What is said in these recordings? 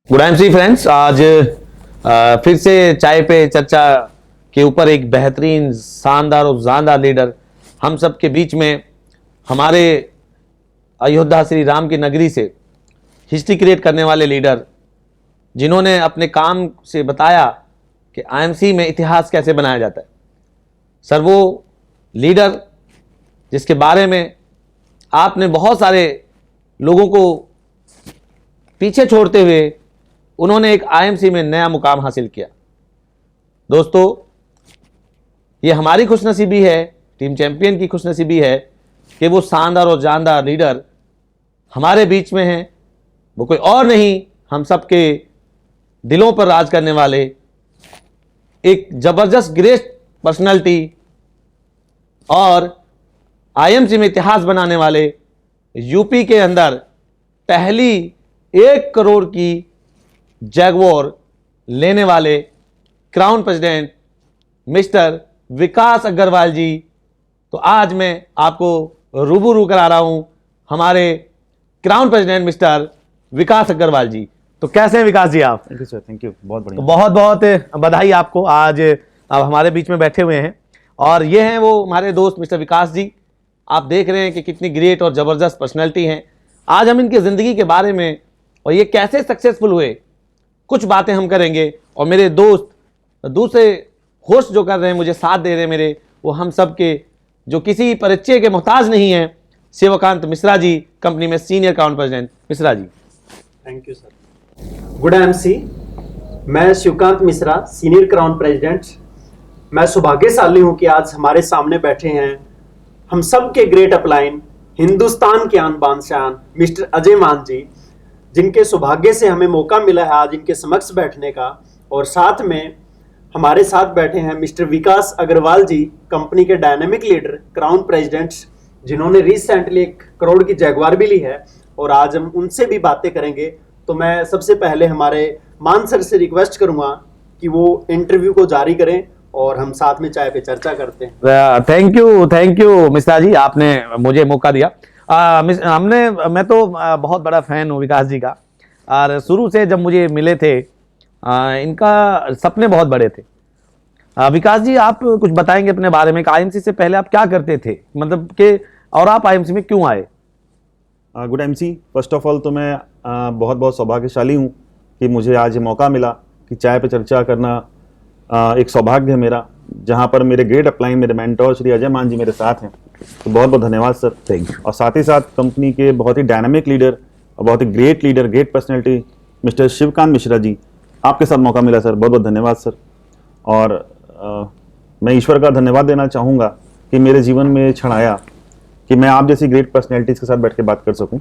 Good MC friends, आज फिर से चाय पे चर्चा के ऊपर एक बेहतरीन शानदार और जानदार लीडर हम सब के बीच में, हमारे अयोध्या श्री राम की नगरी से हिस्ट्री क्रिएट करने वाले लीडर, जिन्होंने अपने काम से बताया कि आईएमसी में इतिहास कैसे बनाया जाता है। सर, वो लीडर जिसके बारे में आपने बहुत सारे लोगों को पीछे छोड़ते हुए उन्होंने एक आईएमसी में नया मुकाम हासिल किया। दोस्तों, ये हमारी खुशनसीबी है, टीम चैंपियन की खुशनसीबी है कि वो शानदार और जानदार लीडर हमारे बीच में हैं। वो कोई और नहीं, हम सबके दिलों पर राज करने वाले एक जबरदस्त ग्रेट पर्सनालिटी और आईएमसी में इतिहास बनाने वाले, यूपी के अंदर पहली 1 करोड़ की जैगवार लेने वाले क्राउन प्रेसिडेंट मिस्टर विकास अग्रवाल जी। तो आज मैं आपको रूबरू करा रहा हूं हमारे क्राउन प्रेसिडेंट मिस्टर विकास अग्रवाल जी। तो कैसे हैं विकास जी आप? Thank you sir, thank you, बहुत बढ़िया। तो बहुत बहुत बधाई आपको, आज आप हमारे बीच में बैठे हुए हैं। और ये हैं वो हमारे दोस्त मिस्टर विकास जी। आप देख रहे हैं कि कितनी ग्रेट और ज़बरदस्त पर्सनैलिटी हैं। आज हम इनकी ज़िंदगी के बारे में और ये कैसे सक्सेसफुल हुए, कुछ बातें हम करेंगे। और मेरे दोस्त दूसरे होस्ट जो कर रहे हैं, मुझे साथ दे रहे हैं मेरे, वो हम सब के जो किसी परिचय के मोहताज नहीं हैं, शिवकांत मिश्रा जी, कंपनी में senior crown president. Mishra ji, thank you sir. Good MC, मैं Shivkant Mishra, senior crown president. मैं सौभाग्यशाली हूं कि आज हमारे सामने बैठे हैं हम सब के ग्रेट अपलाइन, हिंदुस्तान के आन बान शान मिस्टर अजय मान जी, जिनके सौभाग्य से हमें मौका मिला है आज इनके समक्ष बैठने का। और साथ में हमारे साथ बैठे हैं मिस्टर विकास अग्रवाल जी, कंपनी के डायनेमिक लीडर, क्राउन प्रेसिडेंट, जिन्होंने रिसेंटली 1 करोड़ की जैगवार भी ली है। और आज हम उनसे भी बातें करेंगे। तो मैं सबसे पहले हमारे मान सर से रिक्वेस्ट करूंगा कि वो इंटरव्यू को जारी करें और हम साथ में चाय पे चर्चा करते हैं। थैंक यू मिश्रा जी, आपने मुझे मौका दिया। मैं तो बहुत बड़ा फैन हूँ विकास जी का, और शुरू से जब मुझे मिले थे इनका सपने बहुत बड़े थे। विकास जी, आप कुछ बताएंगे अपने बारे में कि आईएमसी से पहले आप क्या करते थे, मतलब कि और आप आईएमसी में क्यों आए? Good MC, first of all तो मैं बहुत बहुत सौभाग्यशाली हूँ कि मुझे आज ये मौका मिला कि चाय पे चर्चा करना एक सौभाग्य है मेरा, जहाँ पर मेरे ग्रेट अपलाइन, मेरे मेंटोर श्री अजय मान जी मेरे साथ हैं। तो बहुत बहुत धन्यवाद सर, थैंक यू। और साथ ही साथ कंपनी के बहुत ही डायनामिक लीडर और बहुत ही great leader, great personality mister Shivkant Mishra ji, आपके साथ मौका मिला सर, बहुत बहुत धन्यवाद सर। और मैं ईश्वर का धन्यवाद देना चाहूँगा कि मेरे जीवन में ये क्षण आया कि मैं आप जैसी ग्रेट पर्सनैलिटीज़ के साथ बैठ के बात कर सकूँ।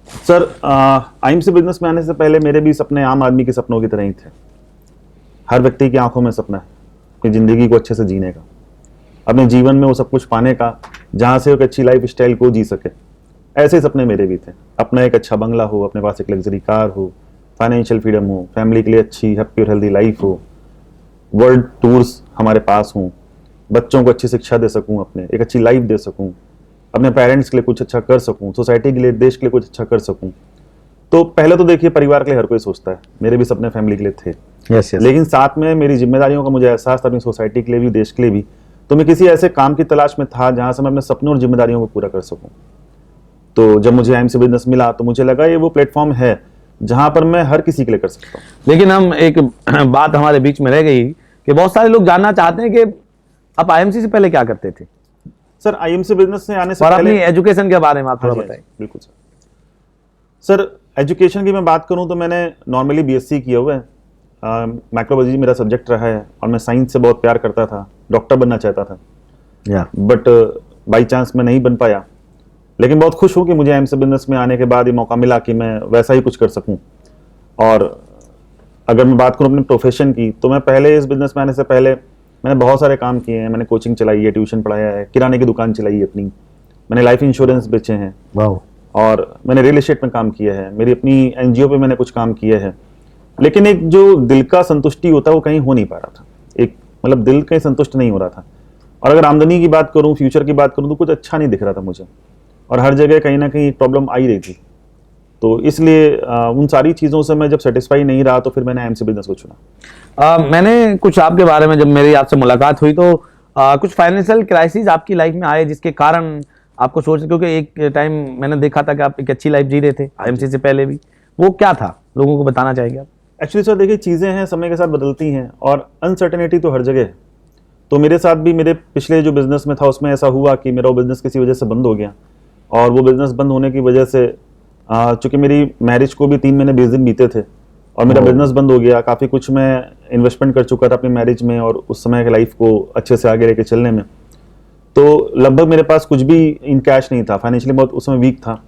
सर, आईएमसी बिजनेस में आने से पहले मेरे भी सपने आम आदमी के सपनों की तरह ही थे। हर व्यक्ति की आंखों में सपना है कि ज़िंदगी को अच्छे से जीने का, अपने जीवन में वो सब कुछ पाने का जहाँ से एक अच्छी लाइफ स्टाइल को जी सके। ऐसे सपने मेरे भी थे। अपना एक अच्छा बंगला हो, अपने पास एक लग्जरी कार हो, फाइनेंशियल फ्रीडम हो, फैमिली के लिए अच्छी हैप्पी और हेल्दी लाइफ हो, वर्ल्ड टूर्स हमारे पास हों, बच्चों को अच्छी शिक्षा दे सकूँ, अपने एक अच्छी लाइफ दे सकूँ, अपने पेरेंट्स के लिए कुछ अच्छा कर सकूँ, सोसाइटी के लिए, देश के लिए कुछ अच्छा कर सकूँ। तो पहले तो देखिए, परिवार के लिए हर कोई सोचता है, मेरे भी सपने फैमिली के लिए थे। यस। लेकिन साथ में मेरी जिम्मेदारियों का मुझे एहसास था, अपनी सोसाइटी के लिए भी, देश के लिए भी। तो मैं किसी ऐसे काम की तलाश में था जहाँ से मैं अपने सपनों और जिम्मेदारियों को पूरा कर सकूँ। तो जब मुझे आईएमसी बिजनेस मिला तो मुझे लगा ये वो प्लेटफॉर्म है जहाँ पर मैं हर किसी के लिए कर सकता हूँ। लेकिन हम एक बात हमारे बीच में रह गई कि बहुत सारे लोग जानना चाहते हैं कि आप आईएमसी से पहले क्या करते थे। सर, आईएमसी बिजनेस से आने से और पहले अपनी एजुकेशन के बारे में आप थोड़ा बताएं। बिल्कुल सर, एजुकेशन की मैं बात करूं तो मैंने नॉर्मली बीएससी किया हुआ है। माइक्रोबायोलॉजी मेरा सब्जेक्ट रहा है और मैं साइंस से बहुत प्यार करता था, डॉक्टर बनना चाहता था, बट बाई चांस मैं नहीं बन पाया। लेकिन बहुत खुश हूँ कि मुझे आईएमसी बिजनेस में आने के बाद ये मौका मिला कि मैं वैसा ही कुछ कर सकूँ। और अगर मैं बात करूँ अपने प्रोफेशन की, तो मैं पहले इस बिजनेस में आने से पहले मैंने बहुत सारे काम किए हैं। मैंने कोचिंग चलाई है, ट्यूशन पढ़ाया है, किराने की दुकान चलाई है अपनी, मैंने लाइफ इंश्योरेंस बेचे हैं, और मैंने रियल एस्टेट में काम किया है, मेरी अपनी एनजीओ पे मैंने कुछ काम किया है। लेकिन एक जो दिल का संतुष्टि होता है वो कहीं हो नहीं पा रहा था। एक मतलब दिल कहीं संतुष्ट नहीं हो रहा था। और अगर आमदनी की बात करूं, फ्यूचर की बात करूं, तो कुछ अच्छा नहीं दिख रहा था मुझे। और हर जगह कहीं ना कहीं प्रॉब्लम आ ही रही थी। तो इसलिए उन सारी चीज़ों से मैं जब सेटिस्फाई नहीं रहा तो फिर मैंने आईएमसी बिजनेस को चुना। मैंने कुछ आपके बारे में, जब मेरी आपसे मुलाकात हुई तो कुछ फाइनेंशियल क्राइसिस आपकी लाइफ में आए जिसके कारण आपको सोच, क्योंकि एक टाइम मैंने देखा था कि आप एक अच्छी लाइफ जी रहे थे आईएमसी से पहले भी, वो क्या था लोगों को बताना चाहेंगे आप? एक्चुअली सर देखिए, चीज़ें हैं समय के साथ बदलती हैं और अनसर्टेनिटी तो हर जगह है। तो मेरे साथ भी, मेरे पिछले जो बिज़नेस में था उसमें ऐसा हुआ कि मेरा वो बिज़नेस किसी वजह से बंद हो गया, और वो बिज़नेस बंद होने की वजह से चूँकि मेरी मैरिज को भी 3 महीने 20 दिन बीते थे और मेरा बिज़नेस बंद हो गया। काफ़ी कुछ मैं इन्वेस्टमेंट कर चुका था अपनी मैरिज में और उस समय की लाइफ को अच्छे से आगे लेके चलने में। तो लगभग मेरे पास कुछ भी इन कैश नहीं था, फाइनेंशियली बहुत उस समय वीक था,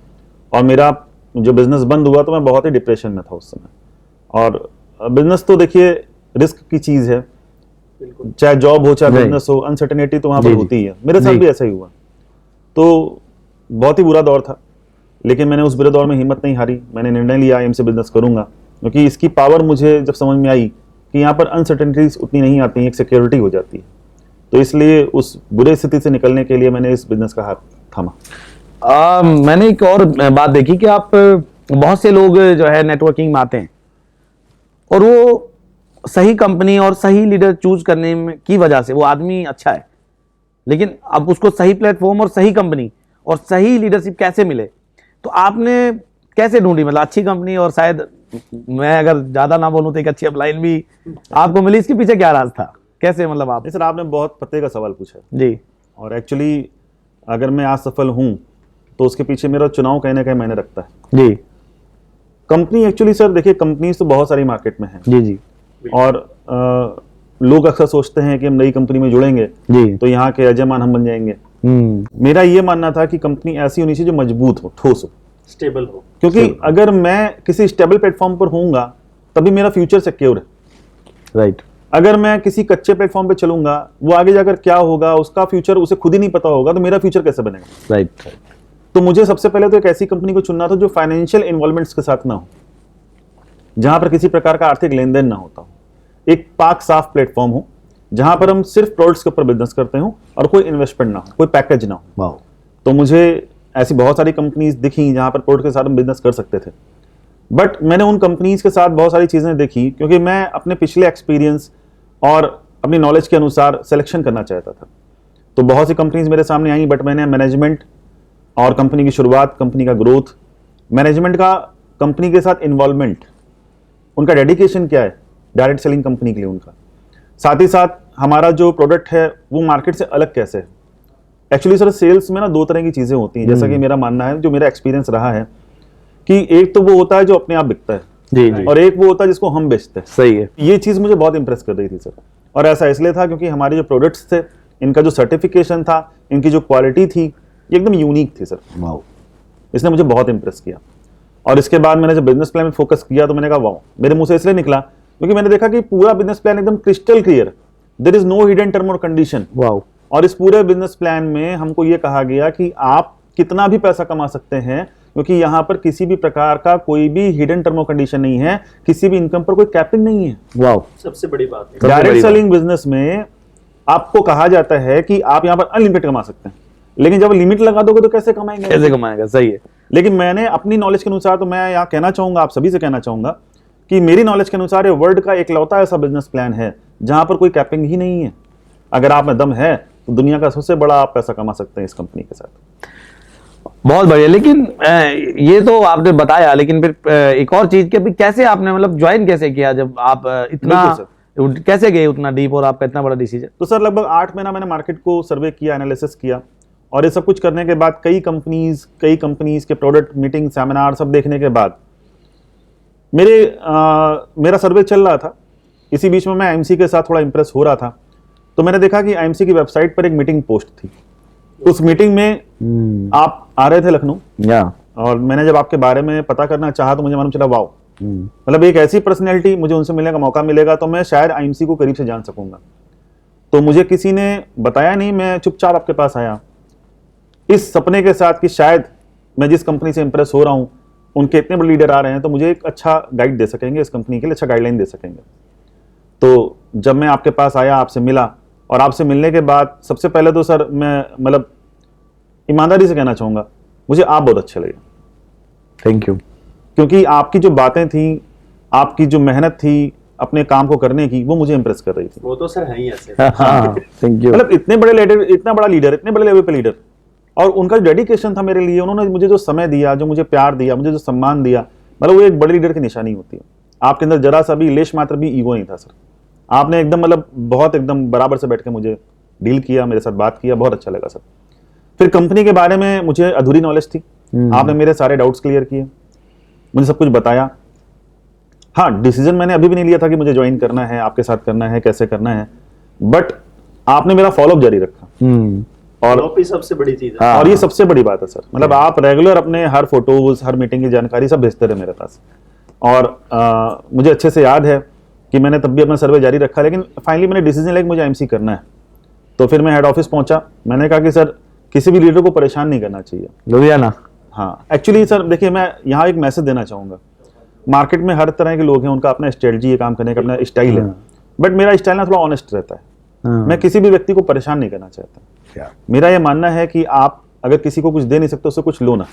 और मेरा जो बिज़नेस बंद हुआ तो मैं बहुत ही डिप्रेशन में था उस समय। और बिज़नेस तो देखिए रिस्क की चीज़ है, चाहे जॉब हो चाहे बिज़नेस हो, अनसर्टेनिटी तो वहाँ पर होती ही है। मेरे साथ भी ऐसा ही हुआ। तो बहुत ही बुरा दौर था, लेकिन मैंने उस बुरे दौर में हिम्मत नहीं हारी। मैंने निर्णय लिया आईएमसी बिजनेस करूंगा, क्योंकि इसकी पावर मुझे जब समझ में आई कि यहाँ पर अनसर्टेनिटीज उतनी नहीं आती, एक सिक्योरिटी हो जाती है। तो इसलिए उस बुरे स्थिति से निकलने के लिए मैंने इस बिजनेस का हाथ थामा। मैंने एक और बात देखी कि आप, बहुत से लोग जो है नेटवर्किंग में आते हैं और वो सही कंपनी और सही लीडर चूज करने में की वजह से वो आदमी अच्छा है, लेकिन अब उसको सही प्लेटफॉर्म और सही कंपनी और सही लीडरशिप कैसे मिले, तो आपने कैसे ढूंढी? मतलब अच्छी कंपनी, और शायद मैं अगर ज्यादा ना बोलूं तो एक अच्छी अपलाइन भी आपको मिली, इसके पीछे क्या राज था, कैसे मतलब आप? सर आपने बहुत पते का सवाल पूछा जी, और एक्चुअली अगर मैं आज सफल हूँ तो उसके पीछे मेरा चुनाव कहीं ना कहीं मैंने रखता है। जी कंपनी एक्चुअली सर देखिए, कंपनीज तो बहुत सारी मार्केट में है, जी जी और लोग अक्सर सोचते हैं कि हम नई कंपनी में जुड़ेंगे जी। तो यहाँ के यजमान हम बन जाएंगे। मेरा ये मानना था कि कंपनी ऐसी होनी चाहिए जो मजबूत हो, ठोस हो, स्टेबल हो। क्योंकि अगर मैं किसी स्टेबल प्लेटफॉर्म पर होऊंगा तभी मेरा फ्यूचर सिक्योर है। राइट। अगर मैं किसी कच्चे प्लेटफॉर्म पे चलूंगा, वो आगे जाकर क्या होगा उसका फ्यूचर उसे खुद ही नहीं पता होगा, तो मेरा फ्यूचर कैसे बनेगा? राइट। तो मुझे सबसे पहले तो एक ऐसी कंपनी को चुनना था जो फाइनेंशियल इन्वॉल्वमेंट्स के साथ ना हो, जहां पर किसी प्रकार का आर्थिक लेन देन ना होता हो, एक पाक साफ प्लेटफॉर्म हो जहां पर हम सिर्फ प्रोडक्ट्स के ऊपर बिजनेस करते हो और कोई इन्वेस्टमेंट ना हो, कोई पैकेज ना हो। वाओ। तो मुझे ऐसी बहुत सारी कंपनीज दिखी जहां पर प्रोडक्ट के साथ हम बिजनेस कर सकते थे, बट मैंने उन कंपनीज के साथ बहुत सारी चीजें देखी, क्योंकि मैं अपने पिछले एक्सपीरियंस और अपनी नॉलेज के अनुसार सिलेक्शन करना चाहता था। तो बहुत सी कंपनीज मेरे सामने आई, बट मैंने मैनेजमेंट और कंपनी की शुरुआत, कंपनी का ग्रोथ, मैनेजमेंट का कंपनी के साथ इन्वॉल्वमेंट, उनका डेडिकेशन क्या है डायरेक्ट सेलिंग कंपनी के लिए उनका, साथ ही साथ हमारा जो प्रोडक्ट है वो मार्केट से अलग कैसे है। एक्चुअली सर सेल्स में ना 2 तरह की चीजें होती हैं, जैसा कि मेरा मानना है, जो मेरा एक्सपीरियंस रहा है, कि एक तो वो होता है जो अपने आप बिकता है, जी जी, और एक वो होता है जिसको हम बेचते हैं। सही है। ये चीज मुझे बहुत इंप्रेस कर रही थी सर, और ऐसा इसलिए था क्योंकि हमारे जो प्रोडक्ट्स थे, इनका जो सर्टिफिकेशन था, इनकी जो क्वालिटी थी, ये एकदम यूनिक थी सर। वाओ। इसने मुझे बहुत इंप्रेस किया। और इसके बाद मैंने जब बिजनेस प्लान में फोकस किया तो मैंने कहा वाओ, मेरे मुंह से इसलिए निकला क्योंकि मैंने देखा कि पूरा बिजनेस प्लान एकदम crystal clear, there is no hidden term और कंडीशन। वाओ। और इस पूरे बिजनेस प्लान में हमको ये कहा गया कि आप कितना भी पैसा कमा सकते हैं, क्योंकि यहाँ पर किसी भी प्रकार का कोई भी हिडन टर्म और कंडीशन नहीं है, किसी भी इनकम पर कोई कैपिंग नहीं है। वाओ। सबसे बड़ी बात है। डायरेक्ट सेलिंग बिजनेस में आपको कहा जाता है कि आप यहाँ पर अनलिमिटेड कमा सकते हैं, लेकिन जब लिमिट लगा दोगे तो कैसे कमाएंगे? कैसे कमाएगा? सही है। लेकिन मैंने अपनी नॉलेज के अनुसार, तो मैं यहाँ कहना चाहूंगा, आप सभी से कहना चाहूंगा कि मेरी नॉलेज के अनुसार ये वर्ल्ड का एकलौता ऐसा बिजनेस प्लान है जहां पर कोई कैपिंग ही नहीं है। अगर आप में दम है तो दुनिया का सबसे बड़ा आप पैसा कमा सकते हैं इस कंपनी के साथ। बहुत बढ़िया। लेकिन ये तो आपने बताया, लेकिन फिर एक और चीज कि कैसे आपने, मतलब ज्वाइन कैसे किया, जब आप इतना कैसे गए उतना डीप, और आपका इतना बड़ा डिसीजन? तो सर लगभग 8 महीना मैंने मार्केट को सर्वे किया, एनालिसिस किया, और ये सब कुछ करने के बाद कई कंपनीज के प्रोडक्ट, मीटिंग, सेमिनार सब देखने के बाद मेरा सर्वे चल रहा था। इसी बीच में मैं आईएमसी के साथ थोड़ा इंप्रेस हो रहा था, तो मैंने देखा कि आईएमसी की वेबसाइट पर एक मीटिंग पोस्ट थी। उस मीटिंग में आप आ रहे थे लखनऊ, और मैंने जब आपके बारे में पता करना चाहा तो मुझे मालूम चला वाओ, मतलब एक ऐसी पर्सनैलिटी, मुझे उनसे मिलने का मौका मिलेगा तो मैं शायद आईएमसी को करीब से जान सकूंगा। तो मुझे किसी ने बताया नहीं, मैं चुपचाप आपके पास आया इस सपने के साथ कि शायद मैं जिस कंपनी से इंप्रेस हो रहा हूं, उनके इतने बड़े लीडर आ रहे हैं तो मुझे एक अच्छा गाइड दे सकेंगे, इस कंपनी के लिए अच्छा गाइडलाइन दे सकेंगे। तो जब मैं आपके पास आया, आपसे मिला, और आपसे मिलने के बाद सबसे पहले तो सर मैं मतलब ईमानदारी से कहना चाहूंगा, मुझे आप बहुत अच्छे लगे। Thank you. क्योंकि आपकी जो बातें थी, आपकी जो मेहनत थी अपने काम को करने की, वो मुझे इंप्रेस कर रही थी। वो तो सर है ही ऐसे। हाँ, थैंक यू। मतलब इतने बड़े लीडर, इतना बड़ा लीडर, इतने बड़े लेवल पे लीडर, और उनका जो डेडिकेशन था मेरे लिए, उन्होंने मुझे जो समय दिया, जो मुझे प्यार दिया, मुझे जो सम्मान दिया, मतलब वो एक बड़े लीडर की निशानी होती है। आपके अंदर जरा सा भी लेश मात्र भी ईगो नहीं था सर। आपने एकदम मतलब बहुत एकदम बराबर से बैठ के मुझे डील किया, मेरे साथ बात किया, बहुत अच्छा लगा सर। फिर कंपनी के बारे में मुझे अधूरी नॉलेज थी, आपने मेरे सारे डाउट्स क्लियर किए, मुझे सब कुछ बताया। हाँ, डिसीजन मैंने अभी भी नहीं लिया था कि मुझे ज्वाइन करना है, आपके साथ करना है, कैसे करना है, बट आपने मेरा फॉलोअप जारी रखा। और Follow-up ही सबसे बड़ी चीज है। हाँ। और ये सबसे बड़ी बात है सर, मतलब आप रेगुलर अपने हर फोटोज, हर मीटिंग की जानकारी सब भेजते रहे मेरे पास। और मुझे अच्छे से याद है कि मैंने तब भी अपना सर्वे जारी रखा, लेकिन फाइनली मैंने डिसीजन लिया कि मुझे आईएमसी करना है। तो फिर मैं हेड ऑफिस पहुंचा, मैंने कहा कि सर किसी भी लीडर को परेशान नहीं करना चाहिए। लुधियाना। हाँ, एक्चुअली सर देखिए, मैं यहाँ एक मैसेज देना चाहूँगा। मार्केट में हर तरह के लोग हैं, उनका अपना स्ट्रेटजी है, काम करने का अपना स्टाइल है, बट मेरा स्टाइल ना थोड़ा ऑनेस्ट रहता है। मैं किसी भी व्यक्ति को परेशान नहीं करना चाहता। मेरा ये मानना है कि आप अगर किसी को कुछ दे नहीं सकते, उससे कुछ लो ना।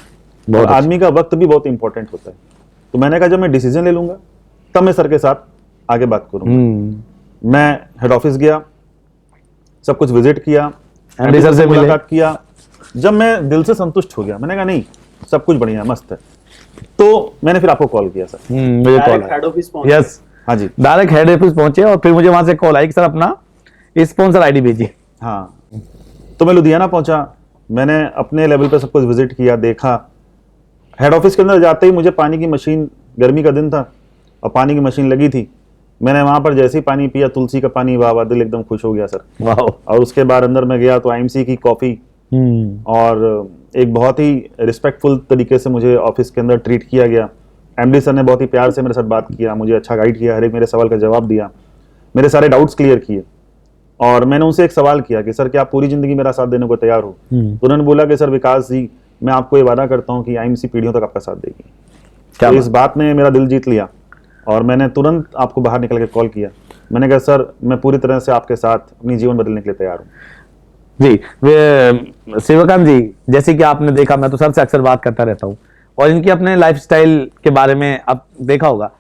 और आदमी का वक्त भी बहुत इंपॉर्टेंट होता है। तो मैंने कहा जब मैं डिसीजन ले लूंगा तब मैं सर के साथ आगे बात करूंगा। मैं हेड ऑफिस गया, सब कुछ विजिट किया, MD सर से मिले। मुलाकात किया। जब मैं दिल से संतुष्ट हो गया, मैंने कहा नहीं, सब कुछ बढ़िया है, मस्त है, तो मैंने फिर आपको कॉल किया सर। मुझे कॉल हेड ऑफिस पहुंचे। यस, हाँ जी, डायरेक्ट हेड ऑफिस पहुंचे और फिर मुझे वहां से कॉल आई कि सर अपना स्पॉन्सर आईडी भेजिए। हाँ। तो मैं लुधियाना पहुंचा, मैंने अपने लेवल पे सब कुछ विजिट किया, देखा। हेड ऑफिस के अंदर जाते ही मुझे पानी की मशीन, गर्मी का दिन था और पानी की मशीन लगी थी, मैंने वहां पर जैसे ही पानी पिया, तुलसी का पानी, वाह वाह, दिल एकदम खुश हो गया सर। वाह। और उसके बाद अंदर में गया तो आईएमसी की कॉफी, और एक बहुत ही रिस्पेक्टफुल तरीके से मुझे ऑफिस के अंदर ट्रीट किया गया। एमडी सर ने बहुत ही प्यार से मेरे साथ बात किया, मुझे अच्छा गाइड किया, हर एक मेरे सवाल का जवाब दिया, मेरे सारे डाउट्स क्लियर किए। और मैंने उनसे एक सवाल किया कि सर क्या आप पूरी जिंदगी मेरा साथ देने को तैयार हो? तो उन्होंने बोला कि सर विकास जी, मैं आपको ये वादा करता हूँ कि आईएमसी पीढ़ियों तक आपका साथ देगी। क्या तो इस बात ने मेरा दिल जीत लिया और मैंने तुरंत आपको बाहर निकल के कॉल किया। मैंने कहा सर मैं पूरी तरह से आपके साथ अपनी जीवन बदलने के लिए तैयार हूँ। जी शिवकांत जी, जैसे कि आपने देखा, मैं तो सर से अक्सर बात करता रहता हूँ और इनकी अपने लाइफस्टाइल के बारे में आप देखा होगा,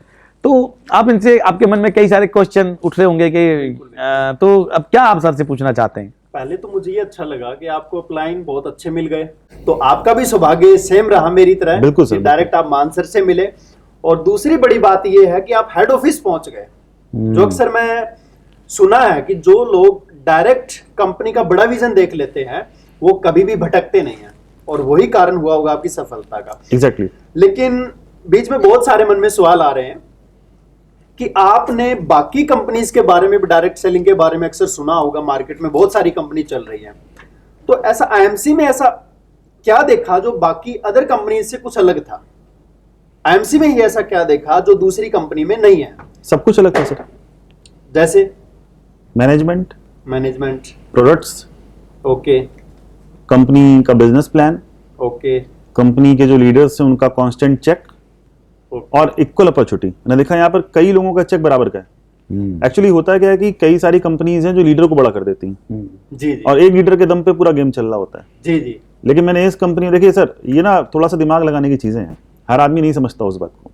तो आप इनसे, आपके मन में कई सारे क्वेश्चन उठ रहे होंगे कि तो अब क्या आप सर से पूछना चाहते हैं? पहले तो मुझे ये अच्छा लगा कि आपको अपलाइन बहुत अच्छे मिल गए, तो आपका भी सौभाग्य सेम रहा मेरी तरह। बिल्कुल सर, डायरेक्ट आप मान सर से मिले। और दूसरी बड़ी बात ये है कि आप हेड ऑफिस पहुंच गए। जो अक्सर मैं सुना है कि जो लोग डायरेक्ट कंपनी का बड़ा विजन देख लेते हैं वो कभी भी भटकते नहीं हैं, और वही कारण हुआ होगा आपकी सफलता का। एग्जैक्टली। लेकिन बीच में बहुत सारे मन में सवाल आ रहे हैं कि आपने बाकी कंपनीज के बारे में भी, डायरेक्ट सेलिंग के बारे में अक्सर सुना होगा, मार्केट में बहुत सारी कंपनी चल रही है, तो ऐसा आईएमसी में ऐसा क्या देखा जो बाकी अदर कंपनी से कुछ अलग था? आईएमसी में ही ऐसा क्या देखा जो दूसरी कंपनी में नहीं है? सब कुछ अलग था सर। जैसे management, management, products, okay company का बिजनेस प्लान, ओके, कंपनी के जो लीडर्स हैं उनका कांस्टेंट चेक, और इक्वल अपॉर्चुनिटी। मैंने देखा यहाँ पर कई लोगों का चेक बराबर का है। एक्चुअली होता है क्या है कि कई सारी कंपनीज हैं जो लीडर को बड़ा कर देती हैं, जी जी, और एक लीडर के दम पे पूरा गेम चल रहा होता है। जी जी, लेकिन मैंने इस कंपनी, देखिए सर, ये ना थोड़ा सा दिमाग लगाने की चीजें हैं, हर आदमी नहीं समझता उस बात को।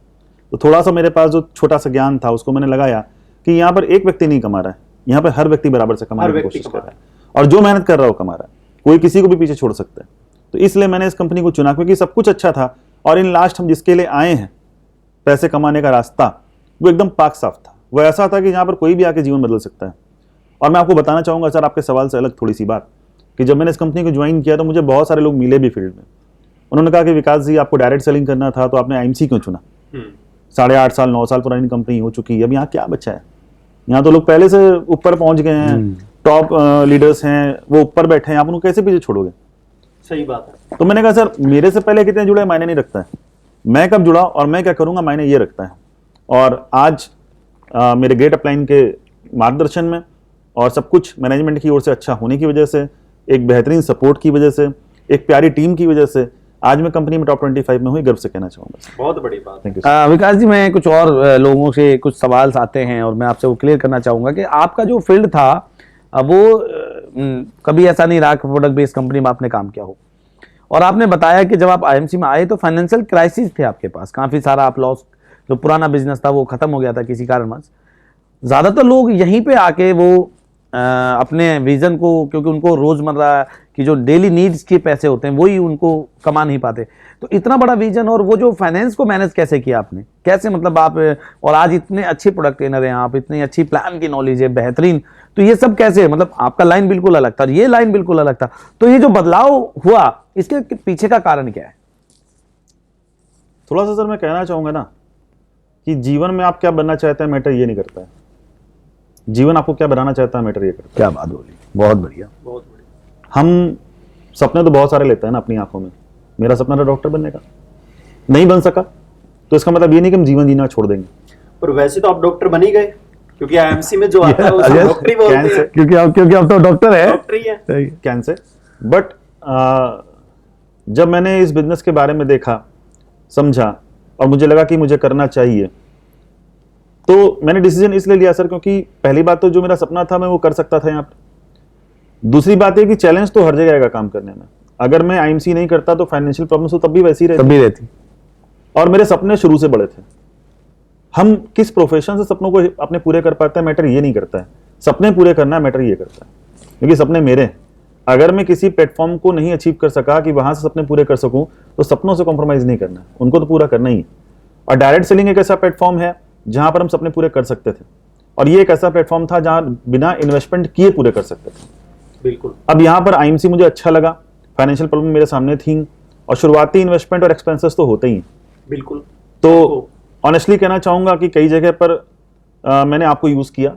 तो थोड़ा सा मेरे पास जो छोटा सा ज्ञान था उसको मैंने लगाया कि यहाँ पर एक व्यक्ति नहीं कमा रहा है, यहाँ पर हर व्यक्ति बराबर से कमाने की कोशिश कर रहा है, और जो मेहनत कर रहा है वो कमा रहा है, कोई किसी को भी पीछे छोड़ सकता है। तो इसलिए मैंने इस कंपनी को चुना क्योंकि सब कुछ अच्छा था, और इन लास्ट हम जिसके लिए आए हैं, पैसे कमाने का रास्ता, वो एकदम पाक साफ था। वो ऐसा था कि यहाँ पर कोई भी आके जीवन बदल सकता है। और मैं आपको बताना चाहूंगा सर, आपके सवाल से अलग थोड़ी सी बात, कि जब मैंने इस कंपनी को ज्वाइन किया तो मुझे बहुत सारे लोग मिले भी फील्ड में। उन्होंने कहा कि विकास जी, आपको डायरेक्ट सेलिंग करना था तो आपने आईएमसी क्यों चुना? 8.5 साल 9 साल पुरानी कंपनी हो चुकी है, अब यहाँ क्या बचा है? यहाँ तो लोग पहले से ऊपर पहुंच गए हैं, टॉप लीडर्स हैं, वो ऊपर बैठे हैं, आप उनको कैसे पीछे छोड़ोगे? सही बात है। तो मैंने कहा सर, मेरे से पहले कितने जुड़े मायने नहीं रखता है, मैं कब जुड़ा और मैं क्या करूंगा मायने ये रखता है। और आज मेरे ग्रेट अपलाइन के मार्गदर्शन में और सब कुछ मैनेजमेंट की ओर से अच्छा होने की वजह से, एक बेहतरीन सपोर्ट की वजह से, एक प्यारी टीम की वजह से आज मैं कंपनी में टॉप 25 में हूँ, गर्व से कहना चाहूंगा। बहुत बड़ी बात। Thank you. विकास जी, मैं कुछ और लोगों से कुछ सवाल आते हैं और मैं आपसे वो क्लियर करना चाहूंगा कि आपका जो फील्ड था वो कभी ऐसा नहीं रहा कि प्रोडक्ट बेस्ड कंपनी में आपने काम किया हो, और आपने बताया कि जब आप आईएमसी में आए तो फाइनेंशियल क्राइसिस थे आपके पास, काफ़ी सारा आप लॉस, जो पुराना बिजनेस था वो खत्म हो गया था किसी कारणवश। ज़्यादातर लोग यहीं पे आके वो अपने विजन को, क्योंकि उनको रोज़मर्रा की जो डेली नीड्स के पैसे होते हैं वही उनको कमा नहीं पाते, तो इतना बड़ा विजन और वो जो फाइनेंस को मैनेज कैसे किया आपने, कैसे मतलब आप, और आज इतने अच्छे प्रोडक्ट ट्रेनर हैं आप, इतनी अच्छी प्लान की नॉलेज है बेहतरीन, तो ये सब कैसे, मतलब आपका लाइन बिल्कुल अलग था, ये लाइन बिल्कुल अलग था, तो ये जो बदलाव हुआ इसके पीछे का कारण क्या है? थोड़ा सा सर मैं कहना चाहूँगा ना कि जीवन में आप क्या बनना चाहते हैं मैटर ये नहीं करता है, जीवन आपको क्या बनाना चाहता है मैटर ये करता है। क्या बात बोली, बहुत बढ़िया। बहुत बढ़िया। हम सपने तो बहुत सारे लेते हैं ना अपनी आंखों में, मेरा सपना था डॉक्टर बनने का, नहीं बन सका तो इसका मतलब ये नहीं कि हम जीवन जीना छोड़ देंगे। पर वैसे तो आप डॉक्टर बन ही गए, क्योंकि आईएमसी में जो आता है उसे Yes. डॉक्टर ही बोलते कैंसर। हैं। क्योंकि आप तो डॉक्टर है। डॉक्टर ही है। कैंसर। बट जब मैंने इस बिजनेस के बारे में देखा, समझा और मुझे लगा कि मुझे करना चाहिए, तो मैंने डिसीजन इसलिए लिया सर क्योंकि पहली बात तो जो मेरा सपना था मैं वो कर सकता था यहाँ पर। दूसरी बात है कि चैलेंज तो हर जगह आएगा काम करने में। अगर मैं आईएमसी नहीं करता तो फाइनेंशियल प्रॉब्लम्स तो तब भी वैसी रहती, तभी रहती। और मेरे सपने शुरू से बड़े थे। हम किस प्रोफेशन से सपनों को अपने पूरे कर पाते हैं मैटर ये नहीं करता है, सपने पूरे करना मैटर ये करता है, क्योंकि सपने मेरे हैं। अगर मैं किसी प्लेटफॉर्म को नहीं अचीव कर सका कि वहां से सपने पूरे कर सकूं, तो सपनों से कॉम्प्रोमाइज नहीं करना है, उनको तो पूरा करना ही है। और डायरेक्ट सेलिंग एक ऐसा प्लेटफॉर्म है जहां पर हम सपने पूरे कर सकते थे, और ये एक ऐसा प्लेटफॉर्म था जहां बिना इन्वेस्टमेंट किए पूरे कर सकते थे। बिल्कुल। अब यहाँ पर आईएमसी मुझे अच्छा लगा, फाइनेंशियल प्रॉब्लम मेरे सामने थी, और शुरुआती इन्वेस्टमेंट और एक्सपेंसेस तो होते ही हैं। बिल्कुल। तो ऑनेस्टली कहना चाहूंगा कि कई जगह पर मैंने आपको यूज किया,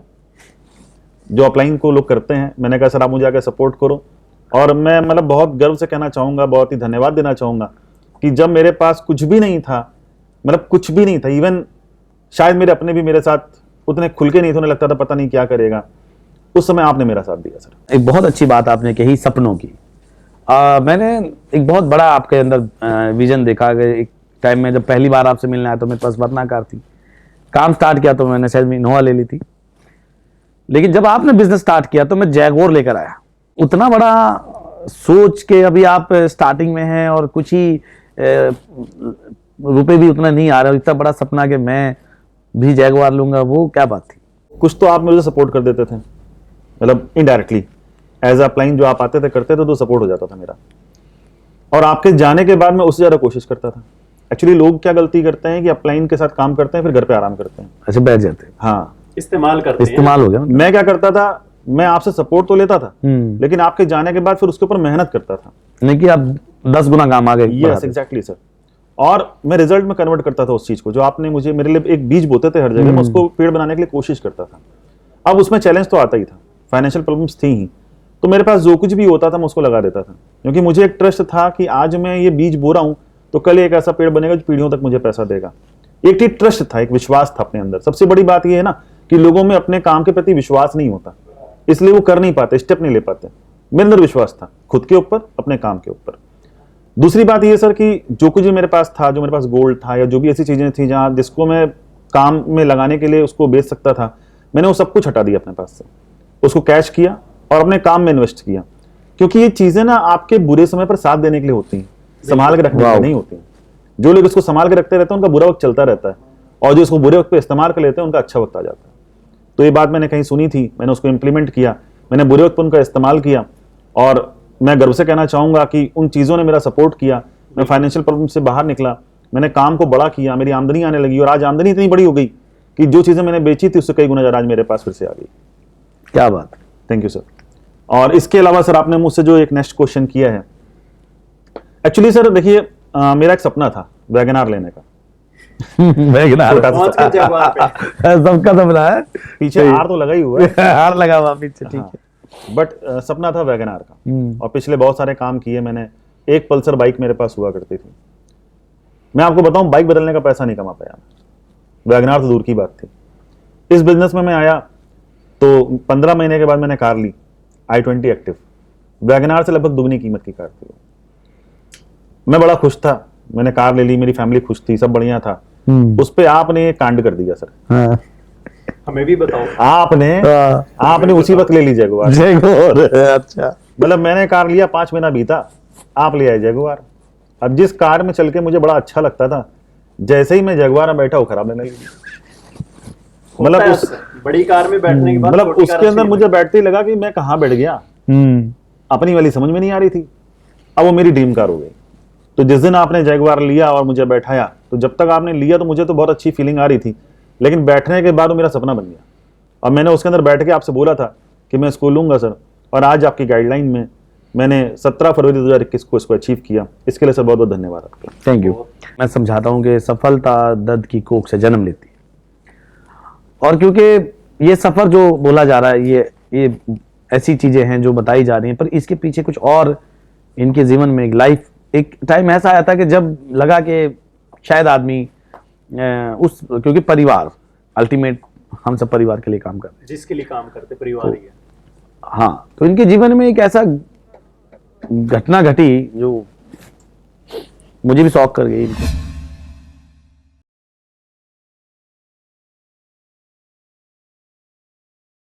जो अपलाइन को लोग करते हैं, मैंने कहा सर आप मुझे आकर सपोर्ट करो, और मैं मतलब बहुत गर्व से कहना चाहूंगा, बहुत ही धन्यवाद देना चाहूंगा कि जब मेरे पास कुछ भी नहीं था, मतलब कुछ भी नहीं था, इवन शायद मेरे अपने भी मेरे साथ उतने खुल के नहीं थे, उन्हें लगता था पता नहीं क्या करेगा, उस समय आपने मेरा साथ दिया सर। एक बहुत अच्छी बात आपने कही सपनों की। मैंने एक बहुत बड़ा आपके अंदर विजन देखा कि एक टाइम में जब पहली बार आपसे मिलने आया तो मेरे पास वरना कार थी, काम स्टार्ट किया तो मैंने शायद इनोवा ले ली थी, लेकिन जब आपने बिजनेस स्टार्ट किया तो मैं जैगुआर लेकर आया। उतना बड़ा सोच के अभी आप स्टार्टिंग में हैं और कुछ ही रुपए भी उतना नहीं आ रहा, इतना बड़ा सपना कि मैं भी जैगुआर लूंगा, वो क्या बात थी? कुछ तो आप मुझे सपोर्ट कर देते थे, मतलब इनडायरेक्टली एज अपलाइन जो आप आते थे करते थे तो सपोर्ट हो जाता था मेरा, और आपके जाने के बाद मैं उससे ज़्यादा कोशिश करता था। एक्चुअली लोग क्या गलती करते हैं कि अपलाइन के साथ काम करते हैं फिर घर पे आराम करते हैं। अच्छा, बैठ जाते हैं, हाँ, इस्तेमाल करते हैं। इस्तेमाल हो गया। मैं क्या करता था, मैं आपसे सपोर्ट तो लेता था, लेकिन आपके जाने के बाद फिर उसके ऊपर मेहनत करता था, नहीं कि आप 10 गुना काम आ गए। यस एग्जैक्टली सर, और मैं रिजल्ट में कन्वर्ट करता था उस चीज को, जो आपने मुझे मेरे लिए एक बीज बोते थे हर जगह, मैं उसको पेड़ बनाने के लिए कोशिश करता था। अब उसमें चैलेंज तो आता ही था, फाइनेंशियल प्रॉब्लम्स थी ही, तो मेरे पास जो कुछ भी होता था मैं उसको लगा देता था, क्योंकि मुझे एक ट्रस्ट था कि आज मैं ये बीज बो रहा हूं तो कल एक ऐसा पेड़ बनेगा जो पीढ़ियों तक मुझे पैसा देगा। एक ट्रस्ट था, एक विश्वास था अपने अंदर। सबसे बड़ी बात यह है ना कि लोगों में अपने काम के प्रति विश्वास नहीं होता, इसलिए वो कर नहीं पाते, स्टेप नहीं ले पाते। मेरे अंदर विश्वास था खुद के ऊपर, अपने काम के ऊपर। दूसरी बात यह सर कि जो कुछ भी मेरे पास था, जो मेरे पास गोल्ड था या जो भी ऐसी चीजें थी जहां जिसको मैं काम में लगाने के लिए उसको बेच सकता था, मैंने वो सब कुछ हटा दिया अपने पास से, उसको कैश किया और अपने काम में इन्वेस्ट किया, क्योंकि ये चीजें ना आपके बुरे समय पर साथ देने के लिए होती हैं, संभाल के रखने के लिए नहीं होती हैं। जो लोग इसको संभाल के रखते रहते हैं उनका बुरा वक्त चलता रहता है, और जो इसको बुरे वक्त पे इस्तेमाल कर लेते हैं उनका अच्छा वक्त आ जाता है। तो ये बात मैंने कहीं सुनी थी, मैंने उसको इंप्लीमेंट किया, मैंने बुरे वक्त पर उनका इस्तेमाल किया, और मैं गर्व से कहना चाहूंगा कि उन चीज़ों ने मेरा सपोर्ट किया। मैं फाइनेंशियल प्रॉब्लम से बाहर निकला, मैंने काम को बड़ा किया, मेरी आमदनी आने लगी, और आज आमदनी इतनी बड़ी हो गई कि जो चीज़ें मैंने बेची थी उससे कई गुना ज़्यादा आज मेरे पास फिर से आ गई। क्या बात। Thank you sir. और इसके अलावा सर आपने मुझसे जो एक नेक्स्ट क्वेश्चन किया है, एक्चुअली सर देखिए मेरा एक सपना था वैगनार लेने का। वैगनार पहुंच के जगह पे। सबका सपना है, पीछे हार तो लगा ही हुआ है, हार लगा हुआ पीछे, ठीक है। बट सपना था वैगनार का, और पिछले बहुत सारे काम किए मैंने। एक पल्सर बाइक मेरे पास हुआ करती थी, मैं आपको बताऊं बाइक बदलने का पैसा नहीं कमा पाया, वैगनार तो दूर की बात थी। इस बिजनेस में मैं आया तो 15 महीने के बाद मैंने कार ली, i20 एक्टिव, वैगनार से लगभग दुगनी कीमत की कार थी। मैं बड़ा खुश था, मैंने कार ले ली, मेरी फैमिली खुश थी, सब बढ़िया था। उस पे आपने ये कांड कर दिया सर। हाँ। हमें भी बताओ। आपने उसी वक्त ले ली जैगुआर। जैगुआर, अच्छा। मतलब मैंने कार लिया, 5 महीना बीता, आप ले आए जगुआर। अब जिस कार में चल के मुझे बड़ा अच्छा लगता था, जैसे ही मैं जगुआर में बैठा वो खराब लगने लगी। होता है उस अक्सर, बड़ी कार में बैठने के बाद मतलब छोटी कार उसके अंदर अच्छी मुझे बैठते ही लगा कि मैं कहाँ बैठ गया, हम्म। अपनी वाली समझ में नहीं आ रही थी। अब वो मेरी ड्रीम कार हो गई। तो जिस दिन आपने जगुआर लिया और मुझे बैठाया, तो जब तक आपने लिया तो मुझे तो बहुत अच्छी फीलिंग आ रही थी, लेकिन बैठने के बाद वो मेरा सपना बन गया। और मैंने उसके अंदर बैठ के आपसे बोला था कि मैं इसको लूंगा सर, और आज आपकी गाइडलाइन में मैंने 17 फरवरी 2021 को इसको अचीव किया। इसके लिए सर बहुत बहुत धन्यवाद आपका। Thank you. मैं समझाता हूँ कि सफलता दर्द की कोख से जन्म लेती है, और क्योंकि ये सफर जो बोला जा रहा है, ये ऐसी चीजें हैं जो बताई जा रही हैं, पर इसके पीछे कुछ और इनके जीवन में एक टाइम ऐसा आया था कि जब लगा कि शायद आदमी क्योंकि परिवार अल्टीमेट, हम सब परिवार के लिए काम करते हैं, जिसके लिए काम करते परिवार ही है। हाँ, तो इनके जीवन में एक ऐसा घटना घटी जो मुझे भी शॉक कर गई इनको।